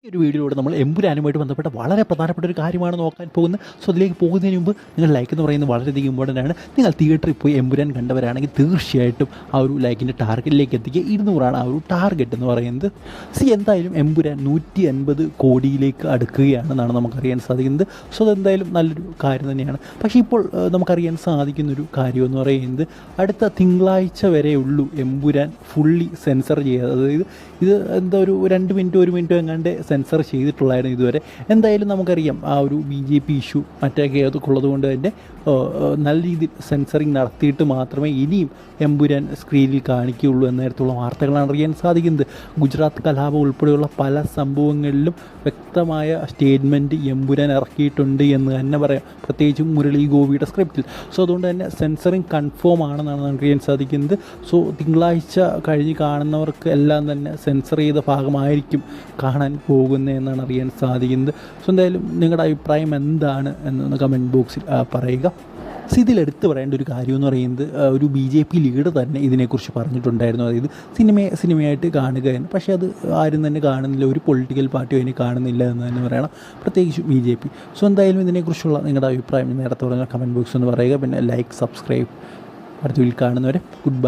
ഒരു വീഡിയോയിലൂടെ നമ്മൾ എമ്പുരാനുമായിട്ട് ബന്ധപ്പെട്ട വളരെ പ്രധാനപ്പെട്ട ഒരു കാര്യമാണ് നോക്കാൻ പോകുന്നത്. സോ അതിലേക്ക് പോകുന്നതിന് മുമ്പ് നിങ്ങൾ ലൈക്ക് എന്ന് പറയുന്നത് വളരെയധികം ഇമ്പോർട്ടൻ്റ് ആണ്. നിങ്ങൾ തിയേറ്ററിൽ പോയി എമ്പുരാൻ കണ്ടവരാണെങ്കിൽ തീർച്ചയായിട്ടും ആ ഒരു ലൈക്കിൻ്റെ ടാർഗറ്റിലേക്ക് എത്തിക്കുക. 200 ആ ഒരു ടാർഗറ്റ് എന്ന് പറയുന്നത്. എന്തായാലും എമ്പുരാൻ 150 കോടിയിലേക്ക് അടുക്കുകയാണെന്നാണ് നമുക്കറിയാൻ സാധിക്കുന്നത്. സോ അതെന്തായാലും നല്ലൊരു കാര്യം തന്നെയാണ്. പക്ഷേ ഇപ്പോൾ നമുക്കറിയാൻ സാധിക്കുന്നൊരു കാര്യമെന്ന് പറയുന്നത് അടുത്ത തിങ്കളാഴ്ച വരെ ഉള്ളൂ എമ്പുരാൻ ഫുള്ളി സെൻസർ ചെയ്യാതെ. അതായത് ഇത് എന്താ ഒരു 2 മിനിറ്റോ 1 മിനിറ്റോ എങ്ങാണ്ട് സെൻസർ ചെയ്തിട്ടുള്ളായിരുന്നു ഇതുവരെ. എന്തായാലും നമുക്കറിയാം ആ ഒരു BJP ഇഷ്യൂ മറ്റൊക്കെ ഉള്ളത് കൊണ്ട് തന്നെ നല്ല രീതിയിൽ സെൻസറിങ് നടത്തിയിട്ട് മാത്രമേ ഇനിയും എമ്പുരാൻ സ്ക്രീനിൽ കാണിക്കുകയുള്ളൂ എന്ന തരത്തിലുള്ള വാർത്തകളാണ് അറിയാൻ സാധിക്കുന്നത്. ഗുജറാത്ത് കലാപം ഉൾപ്പെടെയുള്ള പല സംഭവങ്ങളിലും വ്യക്തമായ സ്റ്റേറ്റ്മെൻറ്റ് എമ്പുരാൻ ഇറക്കിയിട്ടുണ്ട് എന്ന് തന്നെ പറയാം, പ്രത്യേകിച്ചും മുരളി ഗോപിയുടെ സ്ക്രിപ്റ്റിൽ. സോ അതുകൊണ്ട് തന്നെ സെൻസറിങ് കൺഫേം ആണെന്നാണ് നമുക്ക് അറിയാൻ സാധിക്കുന്നത്. സോ തിങ്കളാഴ്ച കഴിഞ്ഞ് കാണുന്നവർക്ക് എല്ലാം തന്നെ സെൻസർ ചെയ്ത ഭാഗമായിരിക്കും കാണാൻ പോകുന്നതെന്നാണ് അറിയാൻ സാധിക്കുന്നത്. സോ എന്തായാലും നിങ്ങളുടെ അഭിപ്രായം എന്താണ് എന്നൊന്ന് കമൻറ്റ് ബോക്സിൽ പറയുക. ഇതിലെടുത്ത് പറയേണ്ട ഒരു കാര്യം എന്ന് പറയുന്നത് ഒരു BJP ലീഡർ തന്നെ ഇതിനെക്കുറിച്ച് പറഞ്ഞിട്ടുണ്ടായിരുന്നു. അതായത് സിനിമയായിട്ട് കാണുക എന്ന്. പക്ഷേ അത് ആരും തന്നെ കാണുന്നില്ല, ഒരു പൊളിറ്റിക്കൽ പാർട്ടിയും അതിനെ കാണുന്നില്ല എന്ന് തന്നെ പറയണം, പ്രത്യേകിച്ച് BJP. സോ എന്തായാലും ഇതിനെക്കുറിച്ചുള്ള നിങ്ങളുടെ അഭിപ്രായം നേരത്തെ പറഞ്ഞ കമൻറ്റ് ബോക്സ് ഒന്ന് പറയുക. പിന്നെ ലൈക്ക്, സബ്സ്ക്രൈബ്. അടുത്ത വീട്ടിൽ കാണുന്നവരെ ഗുഡ് ബൈ.